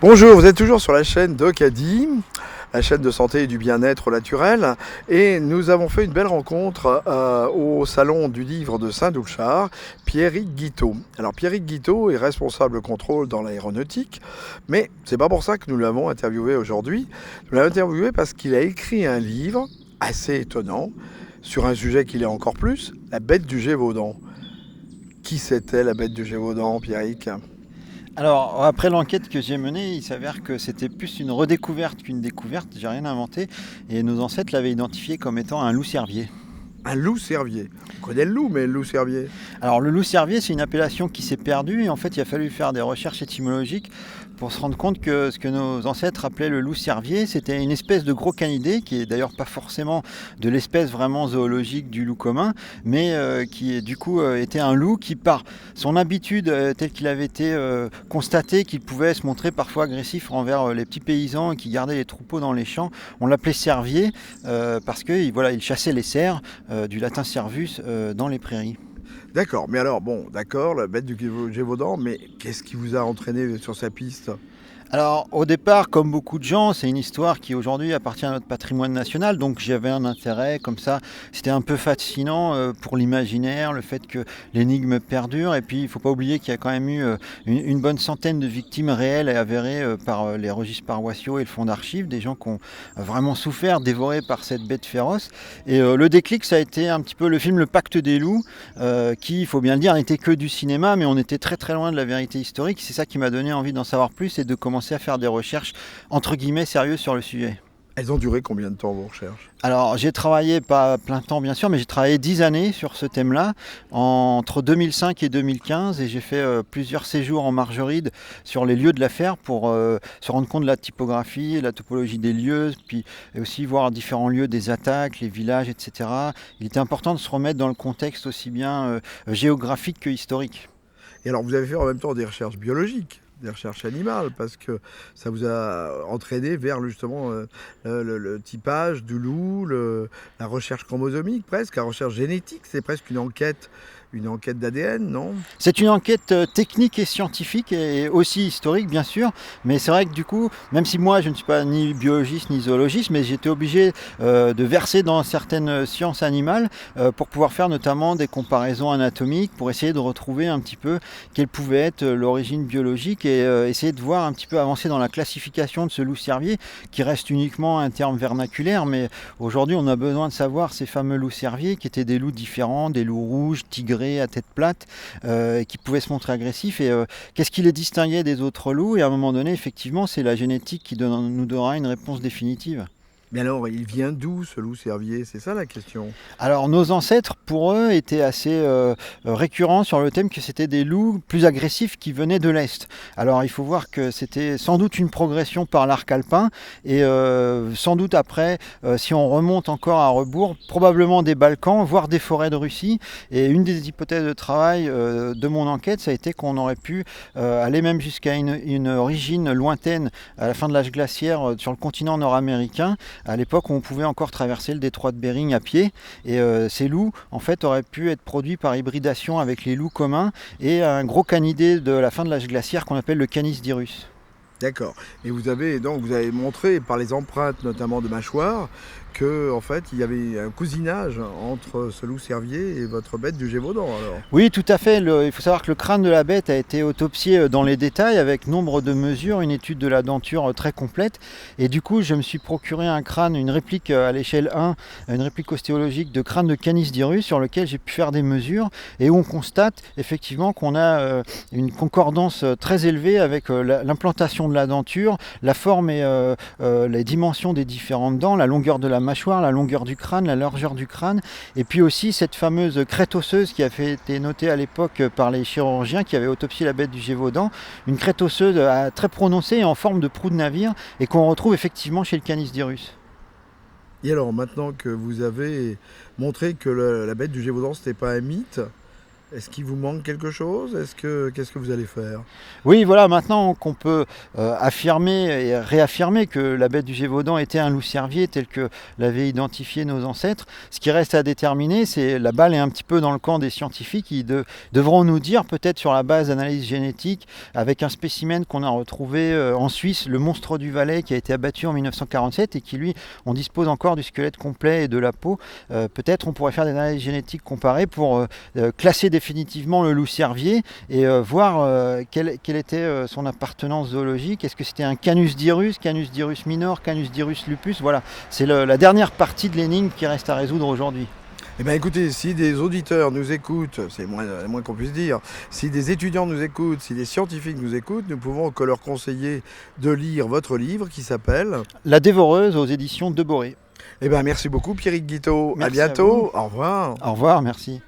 Bonjour, vous êtes toujours sur la chaîne d'Ocadi, la chaîne de santé et du bien-être naturel, et nous avons fait une belle rencontre au salon du livre de Saint-Doulchard, Pierrick Guiteau. Alors Pierrick Guiteau est responsable contrôle dans l'aéronautique, mais c'est pas pour ça que nous l'avons interviewé aujourd'hui. Nous l'avons interviewé parce qu'il a écrit un livre assez étonnant sur un sujet qu'il est encore plus, la bête du Gévaudan. Qui c'était la bête du Gévaudan, Pierrick ? Alors, après l'enquête que j'ai menée, il s'avère que c'était plus une redécouverte qu'une découverte, j'ai rien inventé, et nos ancêtres l'avaient identifié comme étant un loup-cervier. Un loup-cervier. On connaît le loup, mais le loup-cervier. Alors le loup-cervier, c'est une appellation qui s'est perdue, et en fait il a fallu faire des recherches étymologiques pour se rendre compte que ce que nos ancêtres appelaient le loup-cervier, c'était une espèce de gros canidé, qui est d'ailleurs pas forcément de l'espèce vraiment zoologique du loup commun, mais qui est, du coup était un loup qui, par son habitude telle qu'il avait été constaté, qu'il pouvait se montrer parfois agressif envers les petits paysans qui gardaient les troupeaux dans les champs, on l'appelait cervier parce que voilà, il chassait les cerfs, du latin cervus, dans les prairies. D'accord, mais alors, bon, d'accord, la bête du Gévaudan, mais qu'est-ce qui vous a entraîné sur sa piste ? Alors au départ, comme beaucoup de gens, c'est une histoire qui aujourd'hui appartient à notre patrimoine national, donc j'avais un intérêt comme ça. C'était un peu fascinant pour l'imaginaire, le fait que l'énigme perdure, et puis il ne faut pas oublier qu'il y a quand même eu une bonne centaine de victimes réelles et avérées par les registres paroissiaux et le fonds d'archives, des gens qui ont vraiment souffert, dévorés par cette bête féroce. Et le déclic, ça a été un petit peu le film Le Pacte des loups, qui, il faut bien le dire, n'était que du cinéma, mais on était très très loin de la vérité historique. C'est ça qui m'a donné envie d'en savoir plus et de commencer à faire des recherches entre guillemets sérieuses sur le sujet. Elles ont duré combien de temps, vos recherches ? Alors j'ai travaillé, pas à plein temps bien sûr, mais j'ai travaillé 10 années sur ce thème-là, entre 2005 et 2015, et j'ai fait plusieurs séjours en Margeride sur les lieux de l'affaire pour se rendre compte de la typographie, la topologie des lieux, puis aussi voir différents lieux des attaques, les villages, etc. Il était important de se remettre dans le contexte aussi bien géographique que historique. Et alors, vous avez fait en même temps des recherches biologiques, des recherches animales, parce que ça vous a entraîné vers justement le typage du loup, la recherche chromosomique presque, la recherche génétique, c'est presque une enquête d'ADN, non ? C'est une enquête technique et scientifique et aussi historique bien sûr, mais c'est vrai que du coup, même si moi je ne suis pas ni biologiste ni zoologiste, mais j'étais obligé de verser dans certaines sciences animales pour pouvoir faire notamment des comparaisons anatomiques, pour essayer de retrouver un petit peu quelle pouvait être l'origine biologique et essayer de voir un petit peu avancer dans la classification de ce loup-cervier qui reste uniquement un terme vernaculaire, mais aujourd'hui on a besoin de savoir ces fameux loups-cerviers qui étaient des loups différents, des loups rouges, tigrés, à tête plate, qui pouvaient se montrer agressifs, et qu'est-ce qui les distinguait des autres loups, et à un moment donné effectivement c'est la génétique qui nous donnera une réponse définitive. Mais alors, il vient d'où ce loup-cervier ? C'est ça la question. Alors nos ancêtres, pour eux, étaient assez récurrents sur le thème que c'était des loups plus agressifs qui venaient de l'Est. Alors il faut voir que c'était sans doute une progression par l'arc alpin, et sans doute après, si on remonte encore à rebours, probablement des Balkans, voire des forêts de Russie. Et une des hypothèses de travail de mon enquête, ça a été qu'on aurait pu aller même jusqu'à une origine lointaine à la fin de l'âge glaciaire sur le continent nord-américain, à l'époque où on pouvait encore traverser le détroit de Bering à pied, et ces loups en fait auraient pu être produits par hybridation avec les loups communs et un gros canidé de la fin de l'âge glaciaire qu'on appelle le Canis dirus. D'accord. Et vous avez montré par les empreintes notamment de mâchoire que en fait il y avait un cousinage entre ce loup-cervier et votre bête du Gévaudan alors. Oui, tout à fait. Il faut savoir que le crâne de la bête a été autopsié dans les détails avec nombre de mesures, une étude de la denture très complète. Et du coup, je me suis procuré un crâne, une réplique à l'échelle 1, une réplique ostéologique de crâne de Canis dirus sur lequel j'ai pu faire des mesures et où on constate effectivement qu'on a une concordance très élevée avec l'implantation de la denture, la forme et les dimensions des différentes dents, la longueur de la mâchoire, la longueur du crâne, la largeur du crâne, et puis aussi cette fameuse crête osseuse qui a été notée à l'époque par les chirurgiens qui avaient autopsié la bête du Gévaudan, une crête osseuse très prononcée et en forme de proue de navire, et qu'on retrouve effectivement chez le Canis dirus. Et alors maintenant que vous avez montré que la bête du Gévaudan c'était pas un mythe, Est-ce qu'il vous manque quelque chose? Qu'est-ce que vous allez faire? Oui, voilà, maintenant qu'on peut affirmer et réaffirmer que la bête du Gévaudan était un loup-cervier tel que l'avaient identifié nos ancêtres, ce qui reste à déterminer, c'est la balle est un petit peu dans le camp des scientifiques qui devront nous dire, peut-être sur la base d'analyse génétique, avec un spécimen qu'on a retrouvé en Suisse, le monstre du Valais, qui a été abattu en 1947 et qui, lui, on dispose encore du squelette complet et de la peau. Peut-être on pourrait faire des analyses génétiques comparées pour classer définitivement le loup-cervier et voir quelle était son appartenance zoologique. Est-ce que c'était un Canus dirus minor, Canus dirus lupus? Voilà, c'est la dernière partie de l'énigme qui reste à résoudre aujourd'hui. Eh bien écoutez, si des auditeurs nous écoutent, c'est le moins qu'on puisse dire, si des étudiants nous écoutent, si des scientifiques nous écoutent, nous pouvons que leur conseiller de lire votre livre qui s'appelle La Dévoreuse aux éditions de Boré. Eh bien merci beaucoup Pierrick Guiteau, à Merci bientôt, à au revoir. Au revoir, merci.